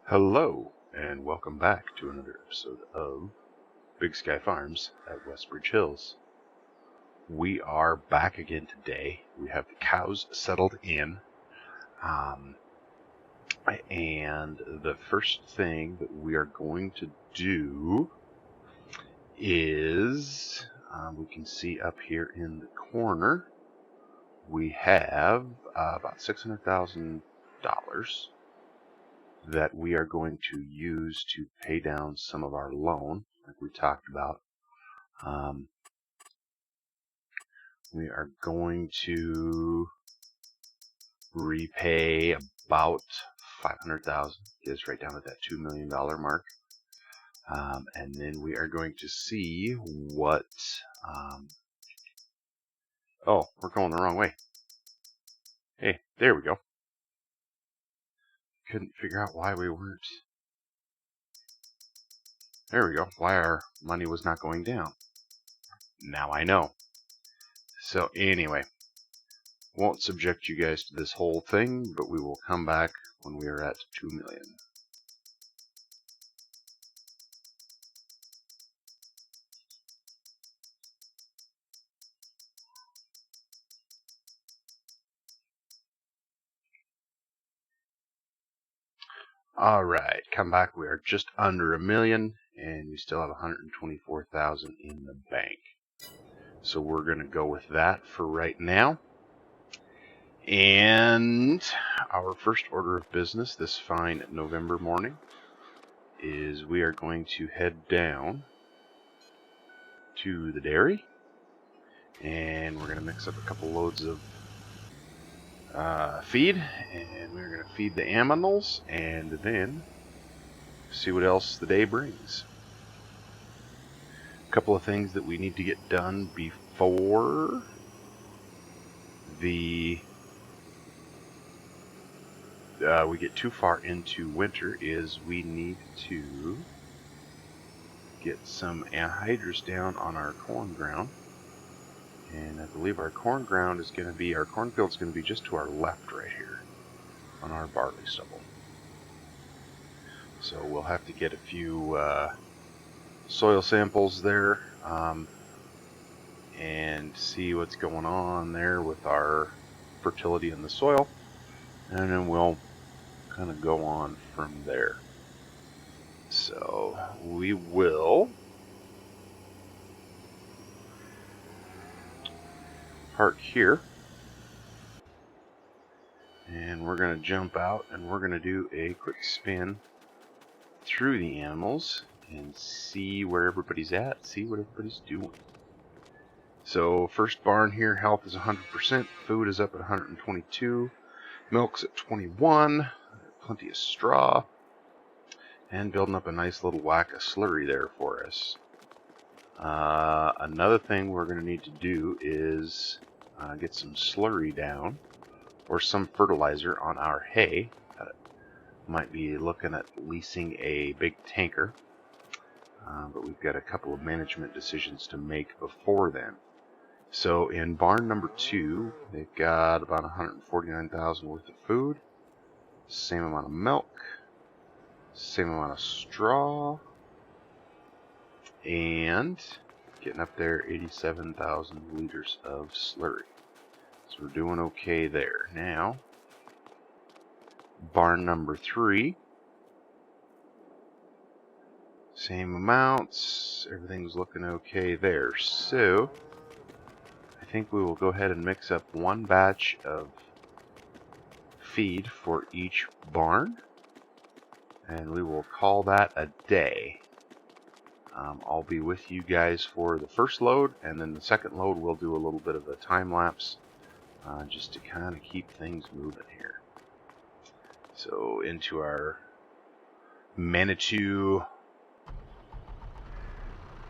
Hello, and welcome back to another episode of Big Sky Farms at Westbridge Hills. We are back again today. We have the cows settled in. And the first thing that we are going to do is, we can see up here in the corner, we have about $600,000 that we are going to use to pay down some of our loan, like we talked about. We are going to repay about $500,000, get us right down at that $2 million mark. And then we are going to see what, oh, we're going the wrong way. Hey, there we go. Couldn't figure out why we weren't. There we go. Why our money was not going down. Now I know. So anyway, won't subject you guys to this whole thing, but we will come back when we are at 2 million. Alright, come back. We are just under $1 million, and we still have 124,000 in the bank. So we're going to go with that for right now. And our first order of business this fine November morning is we are going to head down to the dairy, and we're going to mix up a couple loads of feed, and we're going to feed the animals and then see what else the day brings. A couple of things that we need to get done before we get too far into winter is we need to get some anhydrous down on our corn ground. And I believe our corn ground is going to be, our cornfield is going to be just to our left right here on our barley stubble. So we'll have to get a few soil samples there and see what's going on there with our fertility in the soil. And then we'll kind of go on from there. So we will park here, and we're going to jump out and we're going to do a quick spin through the animals and see where everybody's at, see what everybody's doing. So first barn here, health is 100%, food is up at 122, milk's at 21, plenty of straw, and building up a nice little whack of slurry there for us. Another thing we're going to need to do is get some slurry down, or some fertilizer on our hay. Might be looking at leasing a big tanker, but we've got a couple of management decisions to make before then. So in barn number 2, they've got about 149,000 worth of food, same amount of milk, same amount of straw, and getting up there 87,000 liters of slurry. So we're doing okay there. Now, barn number 3, same amounts, everything's looking okay there. So I think we will go ahead and mix up one batch of feed for each barn, and we will call that a day. I'll be with you guys for the first load, and then the second load we'll do a little bit of a time lapse just to kind of keep things moving here. So into our Manitou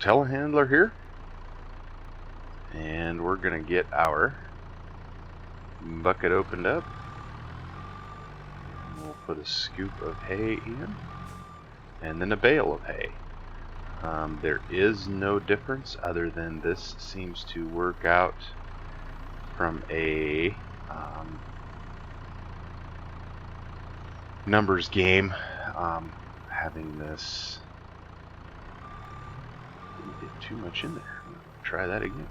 telehandler here, and we're going to get our bucket opened up. We'll put a scoop of hay in, and then a bale of hay. There is no difference other than this seems to work out from a numbers game having this didn't get too much in there. Try that again.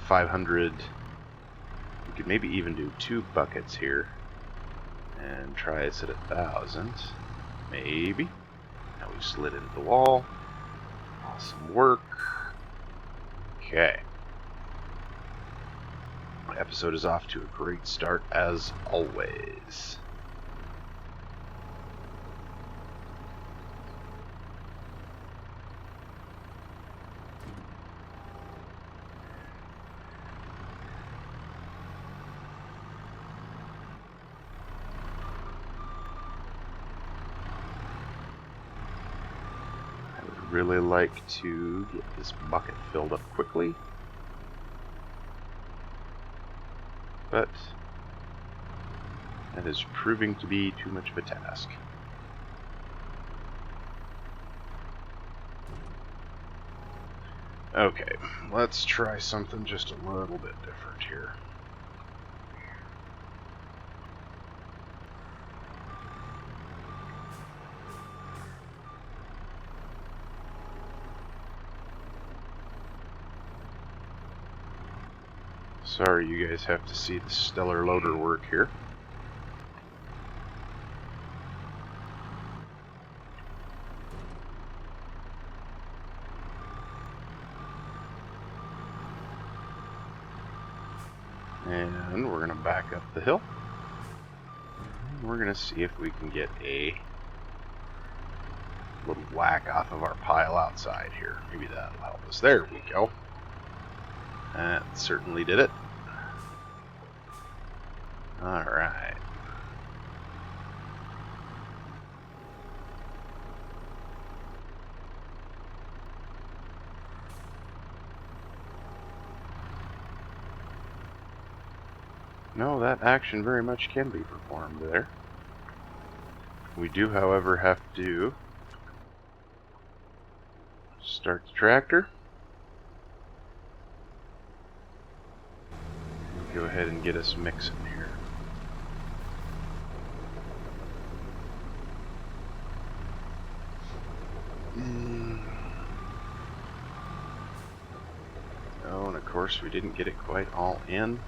500. We could maybe even do 2 buckets here and try this at 1,000. Maybe. Now we slid into the wall. Awesome work. Okay. The episode is off to a great start as always. Really like to get this bucket filled up quickly, but that is proving to be too much of a task. Okay, let's try something just a little bit different here. Sorry you guys have to see the stellar loader work here. And we're going to back up the hill. And we're going to see if we can get a little whack off of our pile outside here. Maybe that'll help us. There we go. That certainly did it. Alright. No, that action very much can be performed there. We do, however, have to start the tractor. Go ahead and get us mixing here. Oh, and of course we didn't get it quite all in.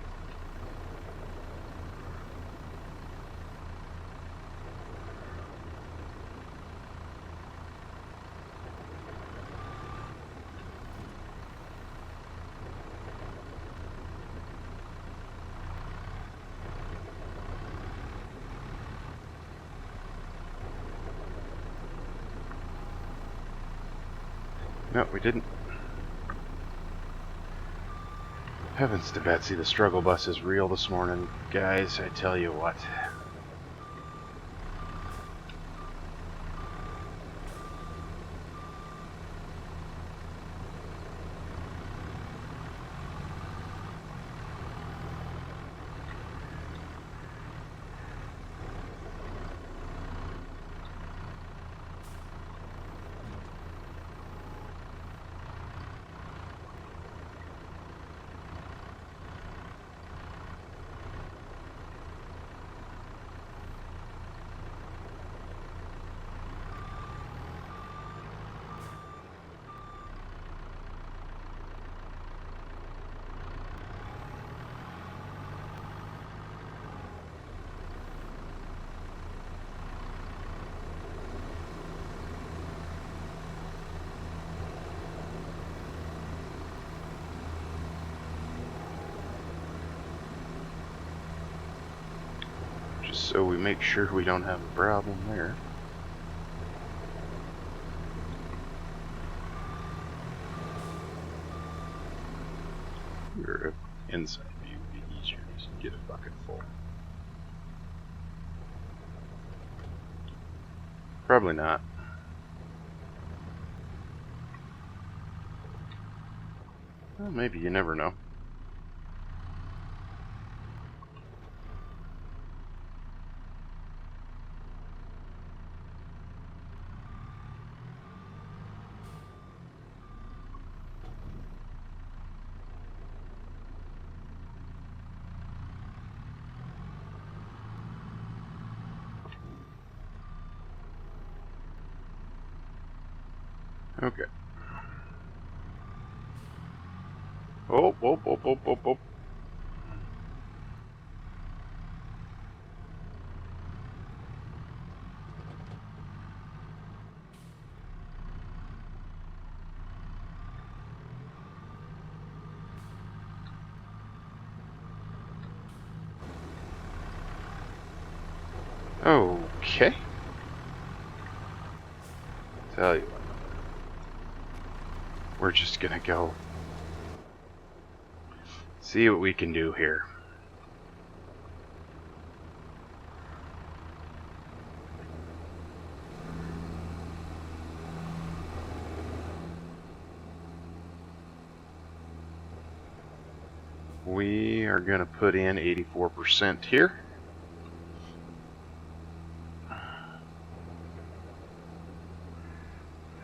No, we didn't. Heavens to Betsy, the struggle bus is real this morning. Guys, I tell you what. Just so we make sure we don't have a problem there. Your inside view would be easier to get a bucket full. Probably not. Well, maybe, you never know. Okay. Oh, oh, oh, oh, oh, oh. Okay. Tell you what. We're just gonna go see what we can do here. We are gonna put in 84% here.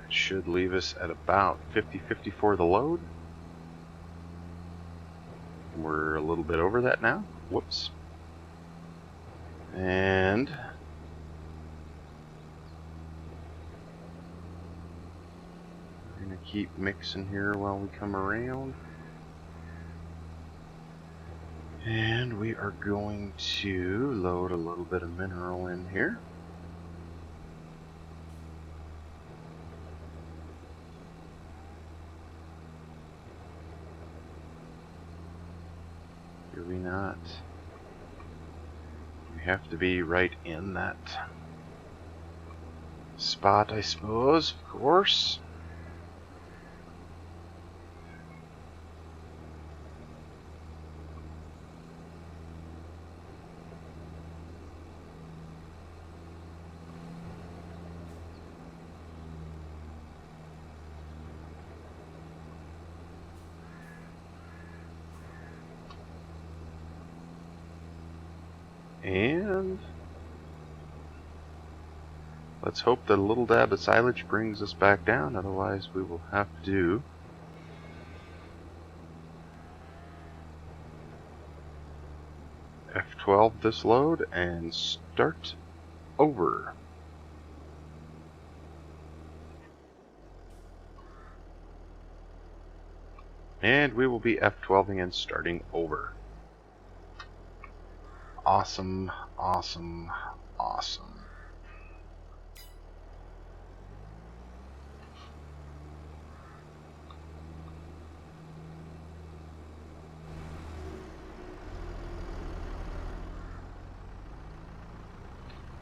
That should leave us at about 50-50 for the load. We're a little bit over that now. Whoops. And we're going to keep mixing here while we come around. And we are going to load a little bit of mineral in here. Do we not? We have to be right in that spot, I suppose, of course. And let's hope that a little dab of silage brings us back down, otherwise we will have to F12 this load and start over. And we will be F12ing and starting over. Awesome, awesome, awesome.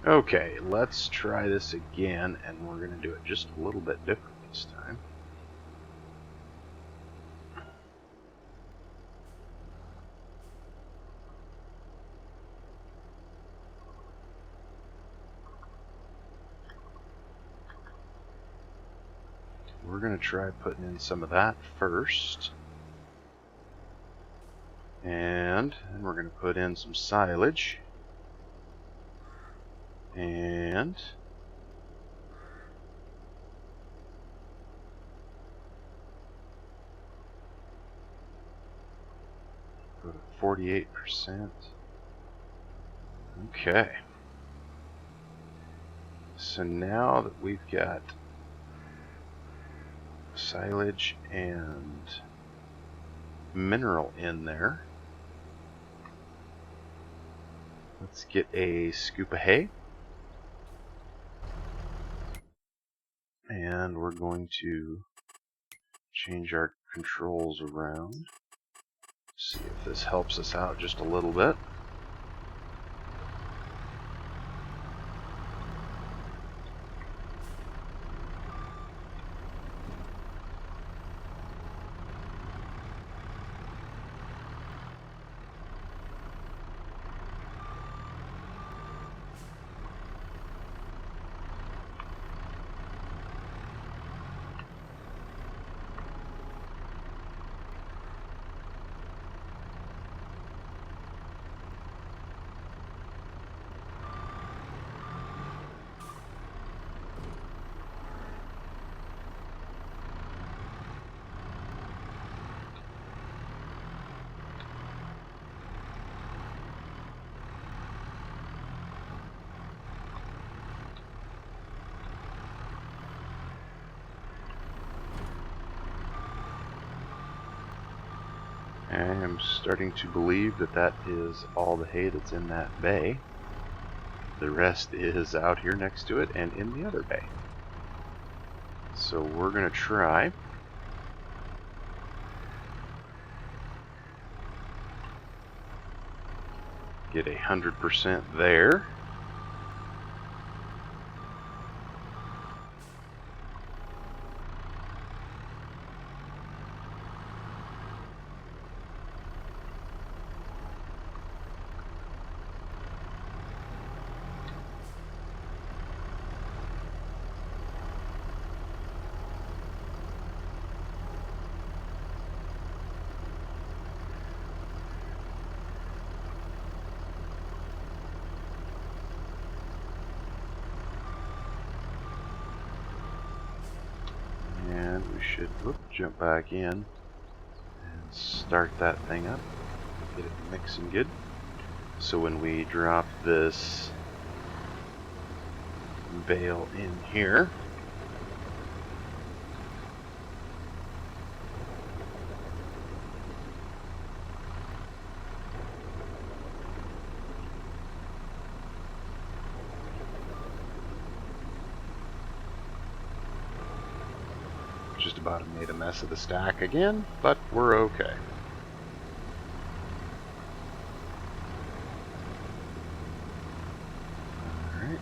Okay, let's try this again, and we're going to do it just a little bit different this time. We're going to try putting in some of that first. And then we're going to put in some silage. And go to 48%. Okay. So now that we've got silage and mineral in there, let's get a scoop of hay. And we're going to change our controls around. See if this helps us out just a little bit. I'm starting to believe that that is all the hay that's in that bay. The rest is out here next to it and in the other bay. So we're going to try get 100% there. And we should jump back in and start that thing up. Get it mixing good. So when we drop this bale in here, just about made a mess of the stack again, but we're okay. Alright.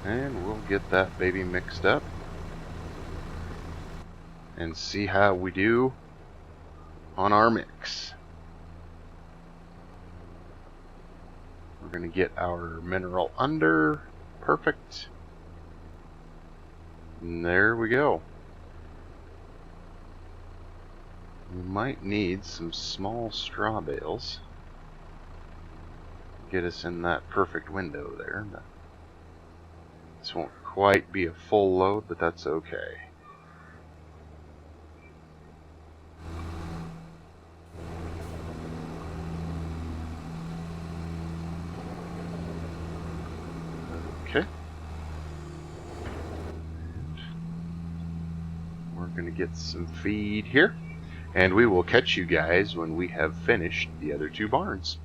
And we'll get that baby mixed up and see how we do on our mix. We're going to get our mineral under. Perfect. And there we go. We might need some small straw bales. Get us in that perfect window there. This won't quite be a full load, but that's okay. Okay. And we're going to get some feed here, and we will catch you guys when we have finished the other two barns.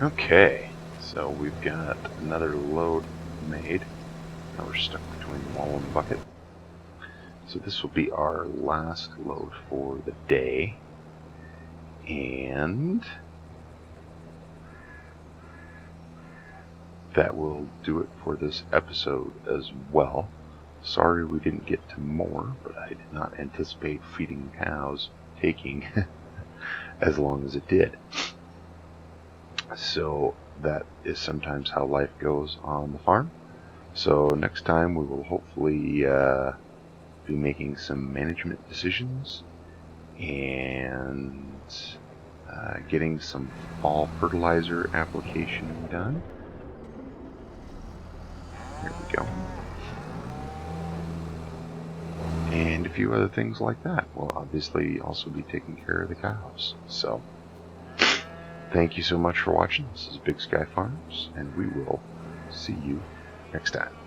Okay, so we've got another load made. Now we're stuck between the wall and the bucket. So this will be our last load for the day. And that will do it for this episode as well. Sorry we didn't get to more, but I did not anticipate feeding cows taking as long as it did. So that is sometimes how life goes on the farm. So next time we will hopefully be making some management decisions and getting some fall fertilizer application done. There we go. And a few other things like that. We'll obviously also be taking care of the cows. So, thank you so much for watching. This is Big Sky Farms, and we will see you next time.